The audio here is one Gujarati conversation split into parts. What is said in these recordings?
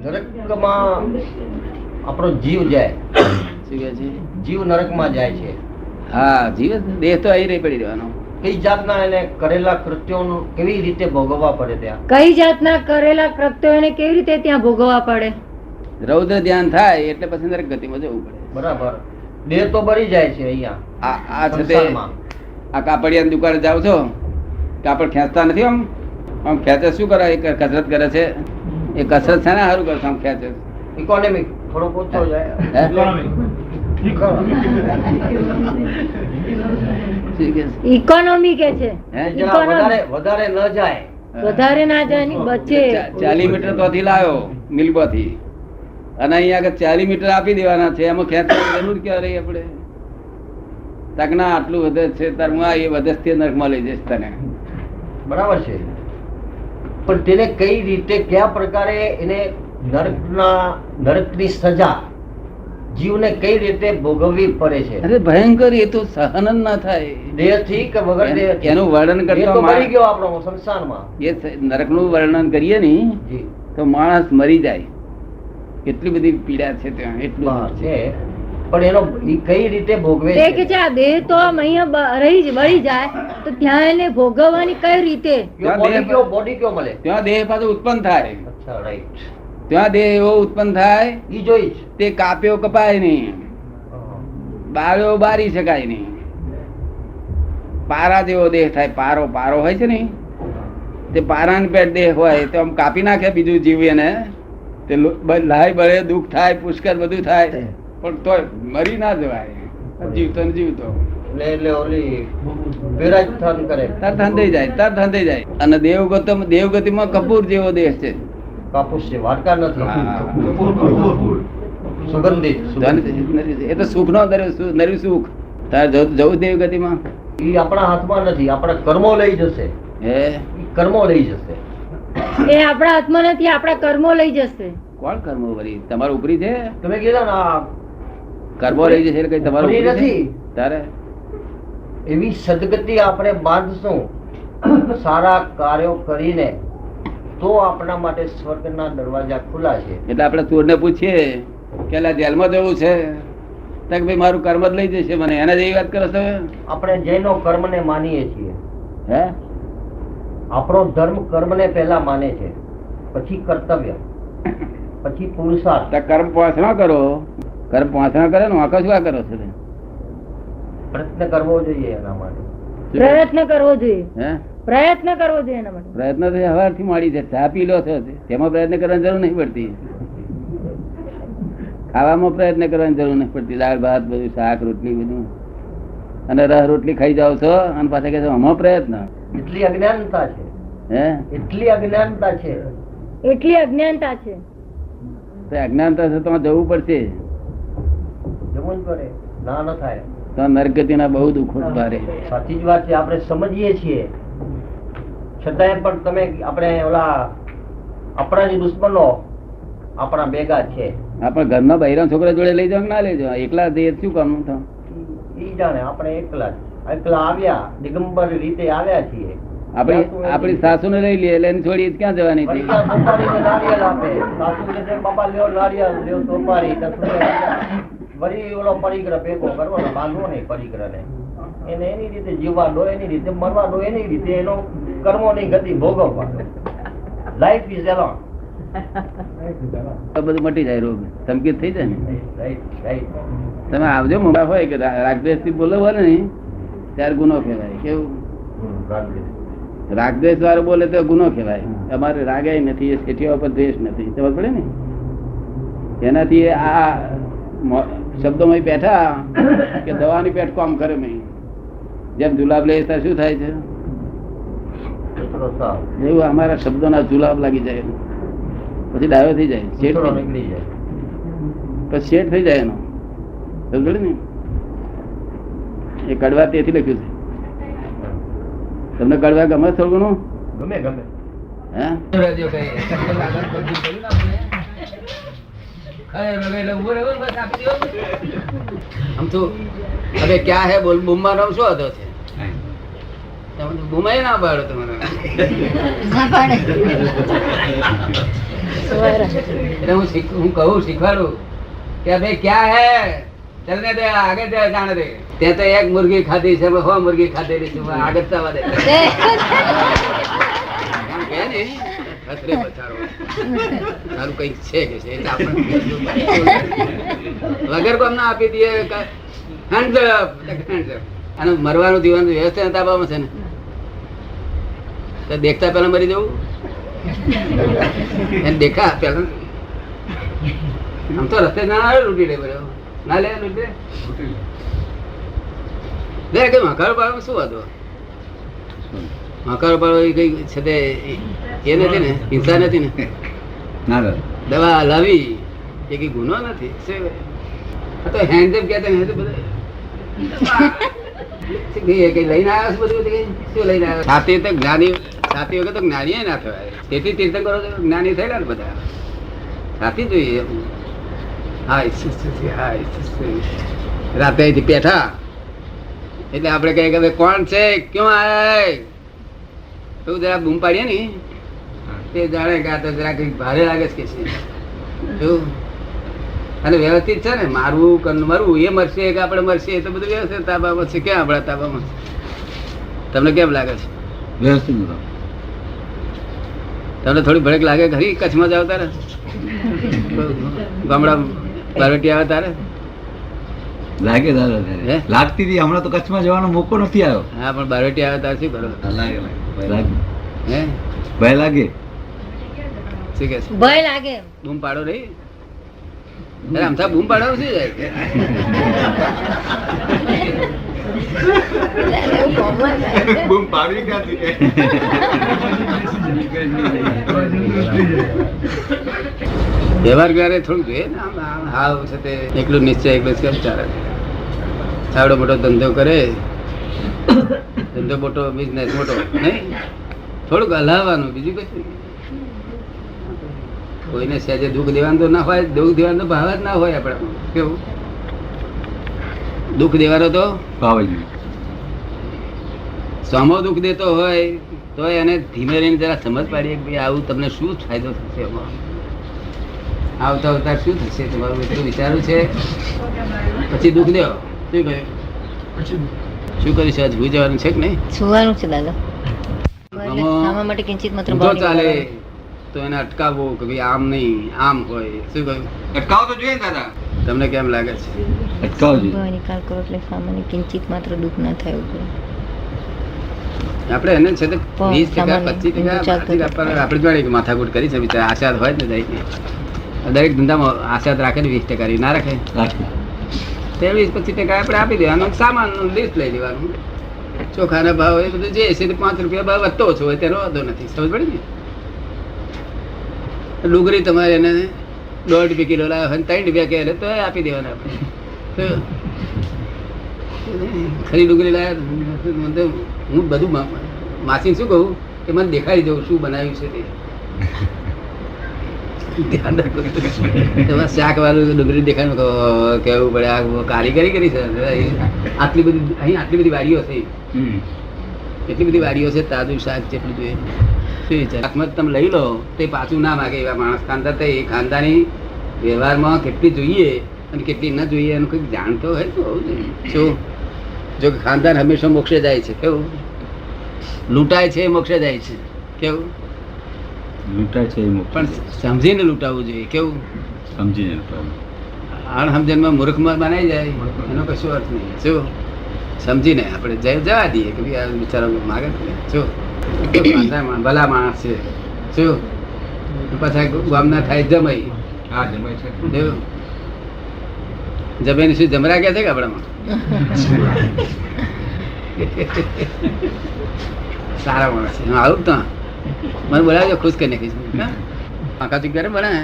નરકમાં આપણો જીવ જાય. શું કહે છે? જીવ નરકમાં જાય છે. હા, જીવ દેહ તો અહીં રહી પડી રહેવાનો. કઈ જાતના એને કરેલા કૃત્યોનું કેવી રીતે ભોગવવા પડે ત્યાં? કઈ જાતના કરેલા કૃત્યો એને કેવી રીતે ત્યાં ભોગવવા પડે? રૌદ્ર ધ્યાન થાય એટલે પછી નરક ગતિમાં જવું પડે. બરાબર. દેહ તો બળી જાય છે અહીંયા આ છે તે સંસારમાં. આ કાપડિયાની દુકાને જાવ છો, કાપડ ખેંચતા નથી? આમ ખેંચે શું કરે? એ કસરત કરે છે. એ કસરત છે ને સારું કરે છે, આમ ખેંચે. ઇકોનોમિક થોડો ઓછો જાય. ઇકોનોમી કે છે, વધારે ન જાય, વધારે ના જાય ની બચે. 40 મીટર તોથી લાવ્યો મિલબોથી, અને અહીંયા આગળ 40 મીટર આપી દેવાના છે. એમાં ખેંચવાની જરૂર ક્યાં રહી આપણે? તકના આટલું વધે છે તાર હું એ વધસ્થી નરકમાં લઈ જઈશ તને. બરાબર છે. પણ તેને કઈ રીતે કયા પ્રકારે એને નરકની સજા જીવને કઈ રીતે ભોગવવી પડે છે? અરે ભયંકર! એ તો સહન જ ના થાય દેહથી કે વગર દેહથી. એનું વર્ણન એ તો કરતો મરી ગયો આપણો સંસારમાં. એ નરકનું વર્ણન કરીએ ને જી તો માણસ મરી જાય. કેટલી બધી પીડા છે ત્યાં, એટલું છે. પણ એનો કઈ રીતે ભોગવે તે કે છે? છે આ દેહ તો આમ અહીંયા બળી જાય તો ત્યાં એને ભોગવવાની કઈ રીતે? બોડી કયો મળે? ત્યાં દેહ પાછો ઉત્પન્ન થાય. અચ્છા, રાઈટ. ત્યાં દેહ એવો ઉત્પન્ન થાય ઈ જોઈ જ. તે કાપ્યો કપાય નહીં, બાળ્યો બારી શકાય નહીં. પારા જેવો દેહ થાય. પારો હોય છે ને, તે પારાની પેટ દેહ હોય તો આમ કાપી નાખે બીજું જીવ એને, તે લાય બળે, દુઃખ થાય, પુષ્કર બધું થાય, પણ તોય મરી ના જવાય. જીવતો ને જીવતો એટલે ઓલી વિરાજ થન કરે. તરત હંધાઈ જાય. અને દેવગતિમાં કપૂર જેવો દેહ છે. કાપુસ છે, વાટકા નથી. સુગંધિત. એ તો સુખ નો નર્યું સુખ. તારે જવું દેવગતિમાં? એ આપણા હાથમાં નથી. આપણા કર્મો લઈ જશે. કર્મો લઈ જશે. એ આપણા હાથમાં નથી, આપણા કર્મો લઈ જશે. કોણ કર્મો વળી? તમારું ઉપરી છે? તમે કીધા ને કર્મો લઈ જશે એટલે કઈ તમારું ઉપરી નથી. તારે એવી સદગતિ આપણે બાંધશું સારા કાર્યો કરીને, તો આપણા માટે સ્વર્ગના દરવાજા ખુલ્લા છે. એટલે આપણે ચોરને પૂછીએ કે જેલમાં જવું છે, તો કે ભાઈ મારું કર્મ જ લઈ જશે મને, એના જેવી વાત કરો છો? આપણે જૈનો કર્મને માનીએ છીએ. હે? આપણો ધર્મ કર્મને પહેલા માને છે, પછી કર્તવ્ય, પછી પુરુષાર્થ. કર્મ પોસણા કરો. કર્મ પોસણા કરે ને આખો શું કરો છો? પ્રયત્ન કરવો જોઈએ એના માટે. પ્રયત્ન કરવો જોઈએ. હે? પ્રયત્ન કરવો જોઈએ એના માટે. પ્રયત્ન તો હવારથી મળી છે. ચા પી લો છો તેમાં પ્રયત્ન કરવાની જરૂર નહીં પડતી. ખાવામાં પ્રયત્ન કરવાની જરૂર નહીં પડતી. દાળ ભાત બધું, શાક રોટલી બધું, અને રસ રોટલી ખાઈ જાવ છો અને પાછા કે આમાં પ્રયત્ન. એટલી અજ્ઞાનતા છે. હે? એટલી અજ્ઞાનતા છે. એટલી અજ્ઞાનતા છે. અજ્ઞાનતા છે તો જવું પડશે. જવું જ પડે. ના ન થાય તો નરગતિના બહુ દુઃખો ભારે. સાચી જ વાત છે. આપણે સમજીએ છીએ છતાંય પણ તમે આપણે ઓલા આપણા જે દુશ્મનો આપણા ભેગા છે. આપણા ઘરના બૈરા છોકરા જોડે લઈ જાવ ના લઈ જાવ? એકલા જઈએ શું કામનું થાય? ઈ જાણે. આપણે એકલા આવ્યા, દિગંબર રીતે આવ્યા છીએ. આપણી સાસુ ને લઈ લે એટલે છોડી ક્યાં જવાની હતી? નારિયેલ આપે સાસુ કે બાપા લ્યો નારિયેલ લ્યો સોપારી, વળી ઓલો પરિગ્રહ ભેગો કરવાનો, બાંધવો નહીં પરિગ્રહ ને. એને એની રીતે જીવવા દો, એની રીતે મરવા દો, એની રીતે એનો કર્મોની ગતિ ભોગવવા. Life is alone. બધું મટી જાય, રોગ સંકેત થઈ જાય ને. Right right. તમે આવજો મુંબઈ હોય કે રાગદ્વેષ થી બોલો બોલે ને ત્યારે ગુનો કહેવાય. કેવું? રાગદ્વેષ વાળો બોલે તો ગુનો કહેવાય. અમારે રાગાય નથી, એ શેઠિયા પર દ્વેષ નથી. ખબર પડે ને? એનાથી આ શબ્દોમાં બેઠા કે દવાની પેટ કામ કરે નહીં. જેમ જુલાબ લે ત્યારે શું થાય છે? એવું અમારા શબ્દોના જુલાબ લાગી જાય, પછી ડાયો થઈ જાય, શેઠ નીકળી જાય, પછી શેઠ થઈ જાય એનો. સમજે ને? એ કડવા તેથી લખ્યું છે. તમને કડવા ગમે થોડું ઘણું? ગમે ગમે. હે? हम तो अबे क्या है बोल बुम्मा नाम शो હતો છે બુમાય ના પાડો તમારે એટલે હું કહું શીખવાડું કે ભાઈ ક્યાં હે ચલને દે આગળ દે જાણે દે તે તો એક મુર્ગી ખાધી છે 100 મુર્ગી ખાધેલી છે આગળ જવા દે કે ને ખતરે બચારો તારું કઈક છે કે છે એટલે આપણે વગર કોમ ના આપી દઈએ હેન્ડ્સ અપ અને મરવાનું જીવન વ્યવસ્થા તાબામાં છે ને તો દેખતા પેલા મરી જવું એને દેખા પેલા આમ તો રસ્તે ના આવે લૂંટી લે બરાબર ના લે લૂંટી લે કઈ મકારો પાડો શું હતો મકારો પાડો એ કઈ છે તે એ નથી ને હિંસા નથી ને દવા લાવી એ કઈ ગુનો નથી તો હેન્ડઝપ કહેતા ને બધા કઈ લઈને આવ્યો છું બધું શું લઈને આવ્યો છાતી તો જ્ઞાની છાતી વગર તો જ્ઞાની ના થવાય તેથી તીર્થંકરો જ્ઞાની થયેલા ને બધા છાતી જોઈએ રાતે અહીંથી બેઠા એટલે આપડે કહીએ કે કોણ છે ક્યાં આયા એવું જરા બૂમ પાડીએ ને તે જાણે કે આ તો જરા કઈક ભારે લાગે છે કે અને વ્યવસ્થિત છે ને મારવું મરવું એ મરશે કે આપડે મરશે એ તો બધું વ્યવસ્થિત તાબામાં છે ક્યાં આપડા તાબામાં તમને કેમ લાગે છે વ્યવસ્થિત તમને થોડી ભડક લાગે ખરી કચ્છમાં જાવ તારે ગામડા બારવટી આવે તારે લાગે લાગતી હતી હમણાં તો કચ્છમાં જવાનો મોકો નથી આવ્યો હા પણ બારવટી આવે તારે શું કરો હે ભય લાગે શું કે ભય લાગે બૂમ પાડો રહી આમ થા બૂમ પાડો શું જાય બૂમ પાડવી ક્યાંથી વ્યવહાર ક્યારે થોડું જોઈએ ને હાવ છે તે એકલું નિશ્ચય એકલું કેમ ચાલે આવડો મોટો ધંધો કરે ધંધો મોટો બિઝનેસ મોટો નહીં થોડુંક હલાવવાનું બીજું કશું કોઈને સહેજે દુઃખ દેવાનું તો ના હોય દુઃખ દેવાનો તો ભાવ જ ના હોય આપડે કેવું દુઃખ દેવાનો તો ભાવ જ સામો દુઃખ દેતો હોય તો એને ધીમે રહીને જરા સમજ પાડીએ કે ભાઈ આવું તમને શું ફાયદો થશે એમાં આવતા આવતા શું થશે તમારું એટલું વિચારું છે પછી દુઃખ દેવો શું કહ્યું શું કરીશ આજ ભૂઈ જવાનું છે કે નહીં સુવાનું છે દાદા આમાં માટે કિંચિત માત્ર ઊંધો ચાલે તો એને અટકાવવો કે ભાઈ આમ નહીં આમ હોય શું કહ્યું અટકાવ તો જોઈએ દાદા તમને કેમ લાગે છે અટકાવ જોઈએ નિકાલ કરો એટલે સામાન્ય કિંચિત માત્ર દુઃખ ના થાય ઉપર આપણે એને છે તો 20% 25% આપણે જોડે માથાકૂટ કરી છે બિચારા આશાદ હોય ને દરેક ધંધામાં આશાદ રાખે ને 20% ના રાખે તે 20-25% આપણે આપી દેવાનું સામાન લિસ્ટ લઈ લેવાનું ચોખાના ભાવ એ બધું જે છે 5 રૂપિયા ભાવ વધતો ઓછો હોય તેનો વાંધો નથી સમજ પડી ને ડુંગળી તમારે એને 1.5 રૂપિયા કિલો લાવ્યો હોય 3 રૂપિયા કહે તો આપી દેવાના આપણે ખરી ડુંગળી લાવ્યા હું બધું માસી શું કહું કે મને દેખાડી દઉં શું બનાવ્યું છે તે ધ્યાન રાખો શાક વાળું ડુંગળી દેખાડું કેવું પડે આ કારીગરી કરી છે આટલી બધી વાડીઓ છે એટલી બધી વાડીઓ છે તાજું શાક જેટલું જોઈએ શું વિચાર તમે લઈ લો તે પાછું ના માગે એવા માણસ ખાનદાર તો એ ખાનદાની વ્યવહારમાં કેટલી જોઈએ અને કેટલી ન જોઈએ એનું કંઈક જાણતો હોય તો શું જો કે ખાનદાન હંમેશા મોક્ષે જાય છે કેવું લૂંટાય છે મોક્ષે જાય છે કેવું લૂંટાય છે પણ સમજીને લૂંટાવવું જોઈએ કેવું સમજીને અણસમજણમાં મૂર્ખમાં બનાવી જાય એનો કશું અર્થ નહીં શું સમજીને આપણે જવા દઈએ કે ભાઈ આ બિચારો માગે શું ભલા માણસ છે શું પાછા ગામના થાય જમાઈ હા જમાય છે જમીન શું જમરા ગયા છે કે આપણામાં સારા માણસ છે આવું તો મને બોલાવજો ખુશ કરી નાખીશ કાકા તું ક્યારે બોલા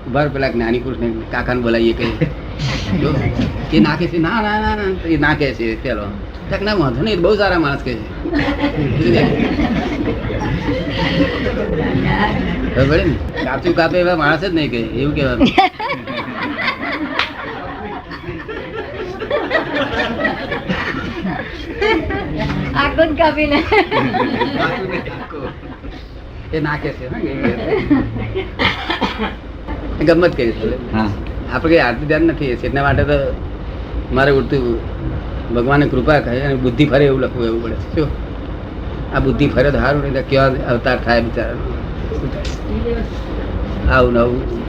ઉભાર પેલા જ્ઞાની પુરુષ ને કાકાને બોલાવીએ કઈ જો એ નાખે છે ના ના ના એ નાખે છે પેલો ના વાંધો નહીં બહુ સારા માણસ કે છે ને કાચું કાપે એવા માણસ જ નહીં કહે એવું કેવાનું એ નાખે છે હા, એ ગમત કરી છે. હા આપણે કઈ આરતી ધ્યાન નથી એટલા માટે તો મારે ઉડતું ભગવાનની કૃપા કહે અને બુદ્ધિ ફરે એવું લખવું એવું પડે શું આ બુદ્ધિ ફરે તો સારું નહીં તો કેવા અવતાર થાય બિચારા આવું નવું